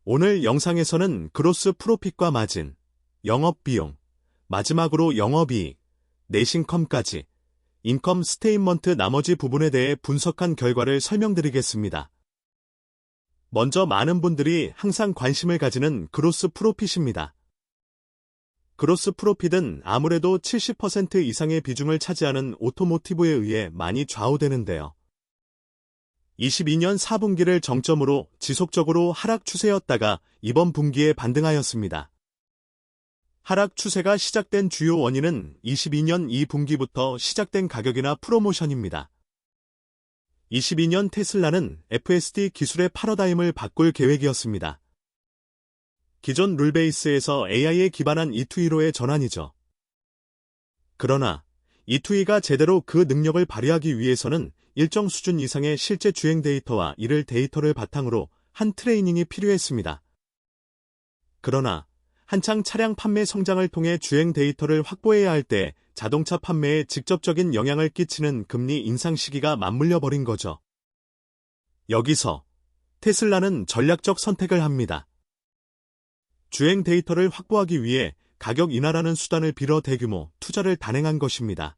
오늘 영상에서는 그로스 프로핏과 마진, 영업비용, 마지막으로 영업이익, 넷인컴까지 인컴 스테인먼트 나머지 부분에 대해 분석한 결과를 설명드리겠습니다. 먼저 많은 분들이 항상 관심을 가지는 그로스 프로핏입니다. 그로스 프로핏은 아무래도 70% 이상의 비중을 차지하는 오토모티브에 의해 많이 좌우되는데요. 22년 4분기를 정점으로 지속적으로 하락 추세였다가 이번 분기에 반등하였습니다. 하락 추세가 시작된 주요 원인은 22년 2분기부터 시작된 가격이나 프로모션입니다. 22년 테슬라는 FSD 기술의 패러다임을 바꿀 계획이었습니다. 기존 룰베이스에서 AI에 기반한 E2E로의 전환이죠. 그러나 E2E가 제대로 그 능력을 발휘하기 위해서는 일정 수준 이상의 실제 주행 데이터와 이를 데이터를 바탕으로 한 트레이닝이 필요했습니다. 그러나 한창 차량 판매 성장을 통해 주행 데이터를 확보해야 할 때 자동차 판매에 직접적인 영향을 끼치는 금리 인상 시기가 맞물려 버린 거죠. 여기서 테슬라는 전략적 선택을 합니다. 주행 데이터를 확보하기 위해 가격 인하라는 수단을 빌어 대규모 투자를 단행한 것입니다.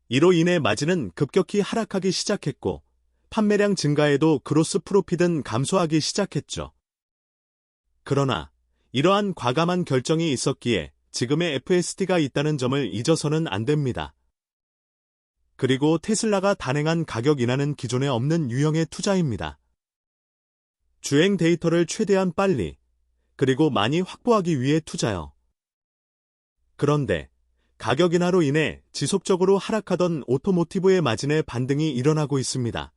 이로 인해 마진은 급격히 하락하기 시작했고 판매량 증가에도 그로스 프로핏은 감소하기 시작했죠. 그러나 이러한 과감한 결정이 있었기에 지금의 FSD가 있다는 점을 잊어서는 안 됩니다. 그리고 테슬라가 단행한 가격 인하는 기존에 없는 유형의 투자입니다. 주행 데이터를 최대한 빨리 그리고 많이 확보하기 위해 투자요. 그런데 가격 인하로 인해 지속적으로 하락하던 오토모티브의 마진의 반등이 일어나고 있습니다.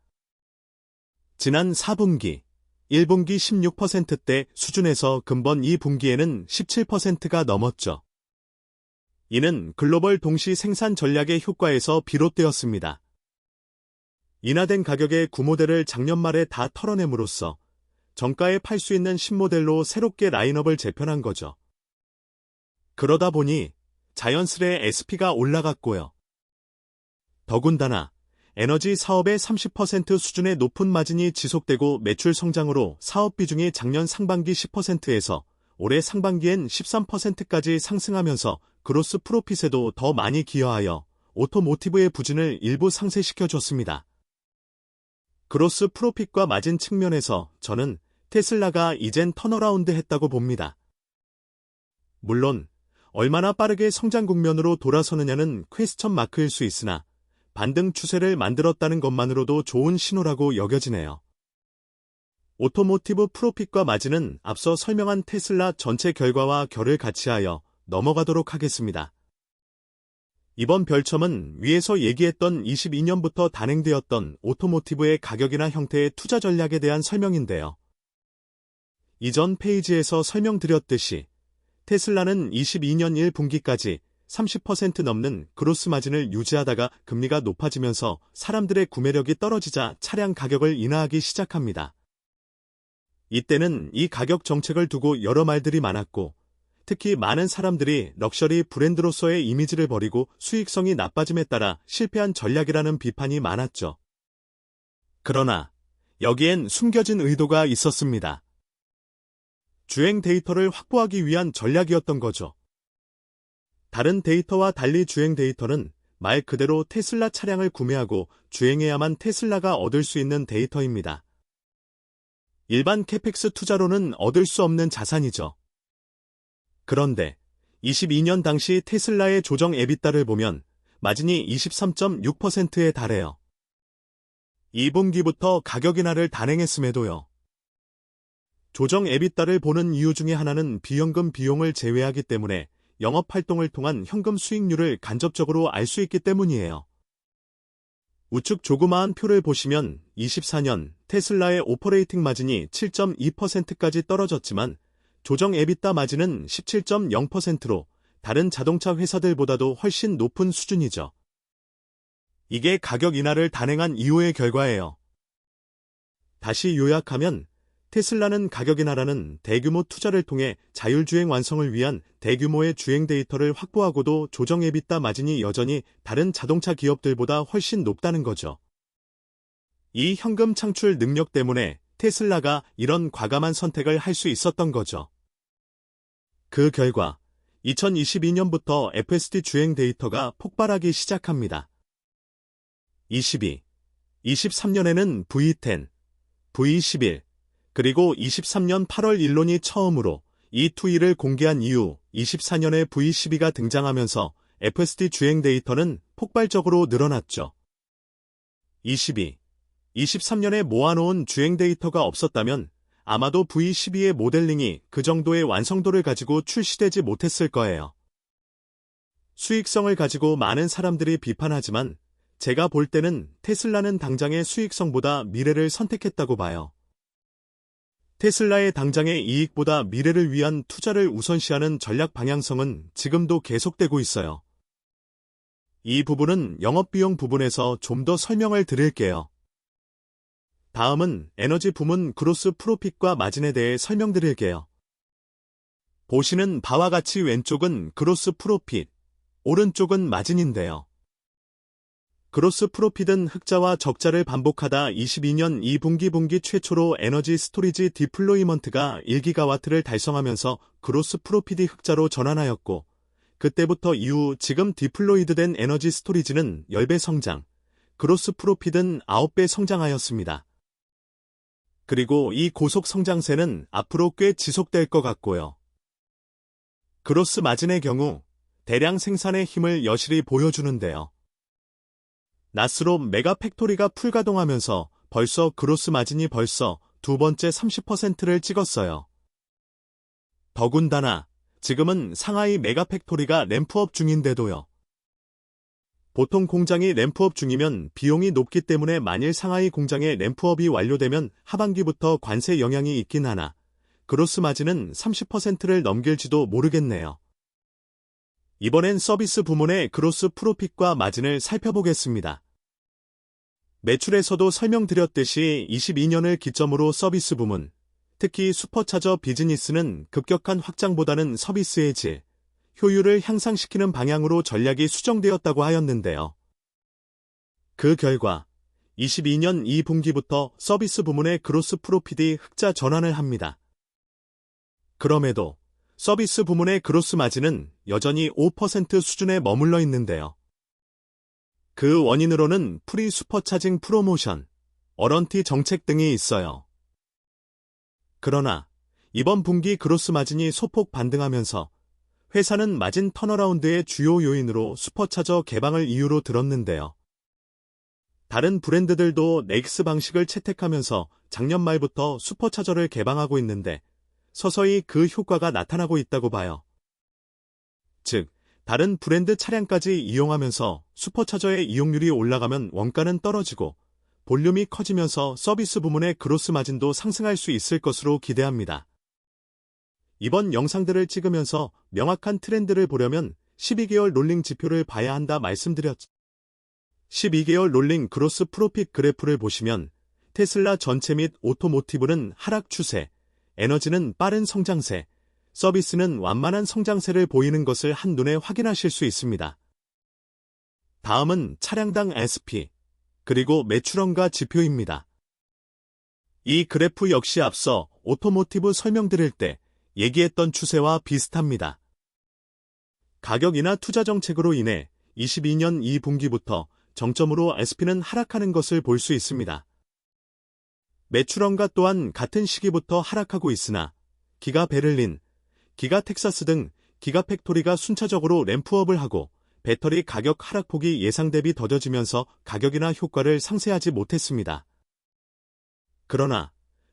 지난 4분기, 1분기 16%대 수준에서 금번 2분기에는 17%가 넘었죠. 이는 글로벌 동시 생산 전략의 효과에서 비롯되었습니다. 인하된 가격의 구모델을 작년 말에 다 털어냄으로써 정가에 팔 수 있는 신모델로 새롭게 라인업을 재편한 거죠. 그러다 보니 자연스레 SP가 올라갔고요. 더군다나 에너지 사업의 30% 수준의 높은 마진이 지속되고 매출 성장으로 사업 비중이 작년 상반기 10%에서 올해 상반기엔 13%까지 상승하면서 그로스 프로핏에도 더 많이 기여하여 오토모티브의 부진을 일부 상쇄시켜줬습니다. 그로스 프로핏과 마진 측면에서 저는 테슬라가 이젠 턴어라운드 했다고 봅니다. 물론 얼마나 빠르게 성장 국면으로 돌아서느냐는 퀘스천 마크일 수 있으나 반등 추세를 만들었다는 것만으로도 좋은 신호라고 여겨지네요. 오토모티브 프로핏과 마진은 앞서 설명한 테슬라 전체 결과와 결을 같이하여 넘어가도록 하겠습니다. 이번 별첨은 위에서 얘기했던 22년부터 단행되었던 오토모티브의 가격이나 형태의 투자 전략에 대한 설명인데요. 이전 페이지에서 설명드렸듯이 테슬라는 22년 1분기까지 30% 넘는 그로스 마진을 유지하다가 금리가 높아지면서 사람들의 구매력이 떨어지자 차량 가격을 인하하기 시작합니다. 이때는 이 가격 정책을 두고 여러 말들이 많았고 특히 많은 사람들이 럭셔리 브랜드로서의 이미지를 버리고 수익성이 나빠짐에 따라 실패한 전략이라는 비판이 많았죠. 그러나 여기엔 숨겨진 의도가 있었습니다. 주행 데이터를 확보하기 위한 전략이었던 거죠. 다른 데이터와 달리 주행 데이터는 말 그대로 테슬라 차량을 구매하고 주행해야만 테슬라가 얻을 수 있는 데이터입니다. 일반 캐펙스 투자로는 얻을 수 없는 자산이죠. 그런데 22년 당시 테슬라의 조정 에비타를 보면 마진이 23.6%에 달해요. 2분기부터 가격 인하를 단행했음에도요. 조정 에비타를 보는 이유 중에 하나는 비현금 비용을 제외하기 때문에 영업활동을 통한 현금 수익률을 간접적으로 알 수 있기 때문이에요. 우측 조그마한 표를 보시면 24년 테슬라의 오퍼레이팅 마진이 7.2%까지 떨어졌지만 조정 에비타 마진은 17.0%로 다른 자동차 회사들보다도 훨씬 높은 수준이죠. 이게 가격 인하를 단행한 이후의 결과예요. 다시 요약하면 테슬라는 가격 인하라는 대규모 투자를 통해 자율주행 완성을 위한 대규모의 주행 데이터를 확보하고도 조정 에비타 마진이 여전히 다른 자동차 기업들보다 훨씬 높다는 거죠. 이 현금 창출 능력 때문에 테슬라가 이런 과감한 선택을 할 수 있었던 거죠. 그 결과 2022년부터 FSD 주행 데이터가 폭발하기 시작합니다. 22, 23년에는 V10, V11, 그리고 23년 8월 일론이 처음으로 E2E를 공개한 이후 24년에 V12가 등장하면서 FSD 주행 데이터는 폭발적으로 늘어났죠. 22, 23년에 모아놓은 주행 데이터가 없었다면 아마도 V12의 모델링이 그 정도의 완성도를 가지고 출시되지 못했을 거예요. 수익성을 가지고 많은 사람들이 비판하지만 제가 볼 때는 테슬라는 당장의 수익성보다 미래를 선택했다고 봐요. 테슬라의 당장의 이익보다 미래를 위한 투자를 우선시하는 전략 방향성은 지금도 계속되고 있어요. 이 부분은 영업비용 부분에서 좀 더 설명을 드릴게요. 다음은 에너지 부문 그로스 프로핏과 마진에 대해 설명드릴게요. 보시는 바와 같이 왼쪽은 그로스 프로핏, 오른쪽은 마진인데요. 그로스 프로핏은 흑자와 적자를 반복하다 22년 2분기 최초로 에너지 스토리지 디플로이먼트가 1기가와트를 달성하면서 그로스 프로핏이 흑자로 전환하였고, 그때부터 이후 지금 디플로이드된 에너지 스토리지는 10배 성장, 그로스 프로핏은 9배 성장하였습니다. 그리고 이 고속 성장세는 앞으로 꽤 지속될 것 같고요. 그로스 마진의 경우 대량 생산의 힘을 여실히 보여주는데요. 나스롭 메가팩토리가 풀가동하면서 벌써 그로스 마진이 벌써 두 번째 30%를 찍었어요. 더군다나 지금은 상하이 메가팩토리가 램프업 중인데도요. 보통 공장이 램프업 중이면 비용이 높기 때문에 만일 상하이 공장의 램프업이 완료되면 하반기부터 관세 영향이 있긴 하나 그로스 마진은 30%를 넘길지도 모르겠네요. 이번엔 서비스 부문의 그로스 프로핏과 마진을 살펴보겠습니다. 매출에서도 설명드렸듯이 22년을 기점으로 서비스 부문, 특히 슈퍼차저 비즈니스는 급격한 확장보다는 서비스의 질, 효율을 향상시키는 방향으로 전략이 수정되었다고 하였는데요. 그 결과 22년 2분기부터 서비스 부문의 그로스 프로핏이 흑자 전환을 합니다. 그럼에도 서비스 부문의 그로스 마진은 여전히 5% 수준에 머물러 있는데요. 그 원인으로는 프리 슈퍼차징 프로모션, 워런티 정책 등이 있어요. 그러나 이번 분기 그로스 마진이 소폭 반등하면서 회사는 마진 턴어라운드의 주요 요인으로 슈퍼차저 개방을 이유로 들었는데요. 다른 브랜드들도 넥스 방식을 채택하면서 작년 말부터 슈퍼차저를 개방하고 있는데 서서히 그 효과가 나타나고 있다고 봐요. 즉, 다른 브랜드 차량까지 이용하면서 슈퍼차저의 이용률이 올라가면 원가는 떨어지고 볼륨이 커지면서 서비스 부문의 그로스 마진도 상승할 수 있을 것으로 기대합니다. 이번 영상들을 찍으면서 명확한 트렌드를 보려면 12개월 롤링 지표를 봐야 한다 말씀드렸죠. 12개월 롤링 그로스 프로핏 그래프를 보시면 테슬라 전체 및 오토모티브는 하락 추세, 에너지는 빠른 성장세, 서비스는 완만한 성장세를 보이는 것을 한눈에 확인하실 수 있습니다. 다음은 차량당 SP, 그리고 매출원가 지표입니다. 이 그래프 역시 앞서 오토모티브 설명드릴 때 얘기했던 추세와 비슷합니다. 가격이나 투자 정책으로 인해 22년 2분기부터 정점으로 SP는 하락하는 것을 볼 수 있습니다. 매출원가 또한 같은 시기부터 하락하고 있으나 기가 베를린, 기가 텍사스 등 기가 팩토리가 순차적으로 램프업을 하고 배터리 가격 하락폭이 예상 대비 더뎌지면서 가격이나 효과를 상쇄하지 못했습니다. 그러나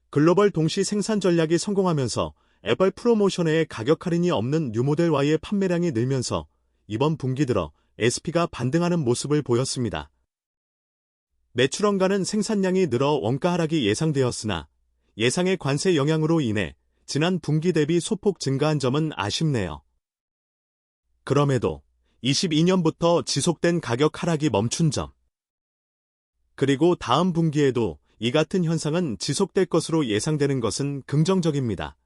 글로벌 동시 생산 전략이 성공하면서 애플 프로모션의 가격 할인이 없는 뉴모델 Y의 판매량이 늘면서 이번 분기 들어 SP가 반등하는 모습을 보였습니다. 매출원가는 생산량이 늘어 원가 하락이 예상되었으나 예상의 관세 영향으로 인해 지난 분기 대비 소폭 증가한 점은 아쉽네요. 그럼에도 22년부터 지속된 가격 하락이 멈춘 점, 그리고 다음 분기에도 이 같은 현상은 지속될 것으로 예상되는 것은 긍정적입니다.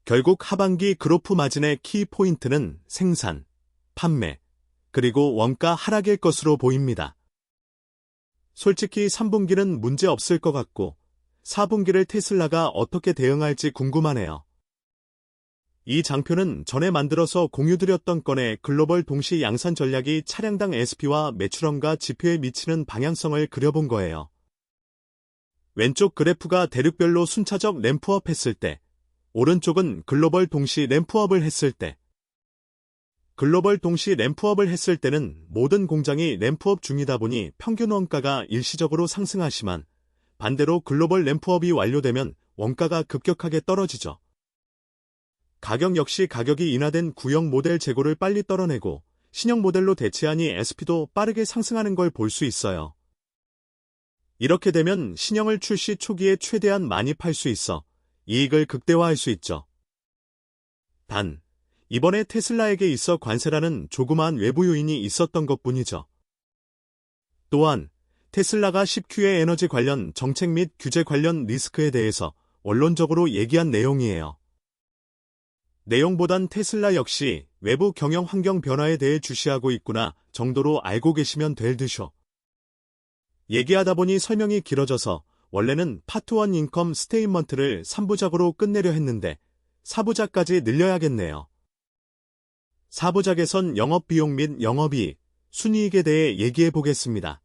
결국 하반기 그로프 마진의 키포인트는 생산, 판매, 그리고 원가 하락일 것으로 보입니다. 솔직히 3분기는 문제 없을 것 같고 4분기를 테슬라가 어떻게 대응할지 궁금하네요. 이 장표는 전에 만들어서 공유드렸던 건의 글로벌 동시 양산 전략이 차량당 SP와 매출원가 지표에 미치는 방향성을 그려본 거예요. 왼쪽 그래프가 대륙별로 순차적 램프업 했을 때, 오른쪽은 글로벌 동시 램프업을 했을 때. 글로벌 동시 램프업을 했을 때는 모든 공장이 램프업 중이다 보니 평균 원가가 일시적으로 상승하지만 반대로 글로벌 램프업이 완료되면 원가가 급격하게 떨어지죠. 가격 역시 가격이 인하된 구형 모델 재고를 빨리 떨어내고 신형 모델로 대체하니 SP도 빠르게 상승하는 걸 볼 수 있어요. 이렇게 되면 신형을 출시 초기에 최대한 많이 팔 수 있어 이익을 극대화할 수 있죠. 단, 이번에 테슬라에게 있어 관세라는 조그마한 외부 요인이 있었던 것뿐이죠. 또한 테슬라가 10Q의 에너지 관련 정책 및 규제 관련 리스크에 대해서 원론적으로 얘기한 내용이에요. 내용보단 테슬라 역시 외부 경영 환경 변화에 대해 주시하고 있구나 정도로 알고 계시면 될 듯쇼. 얘기하다 보니 설명이 길어져서 원래는 파트 1 인컴 스테인먼트를 3부작으로 끝내려 했는데 4부작까지 늘려야겠네요. 4부작에선 영업비용 및 영업이익, 순이익에 대해 얘기해 보겠습니다.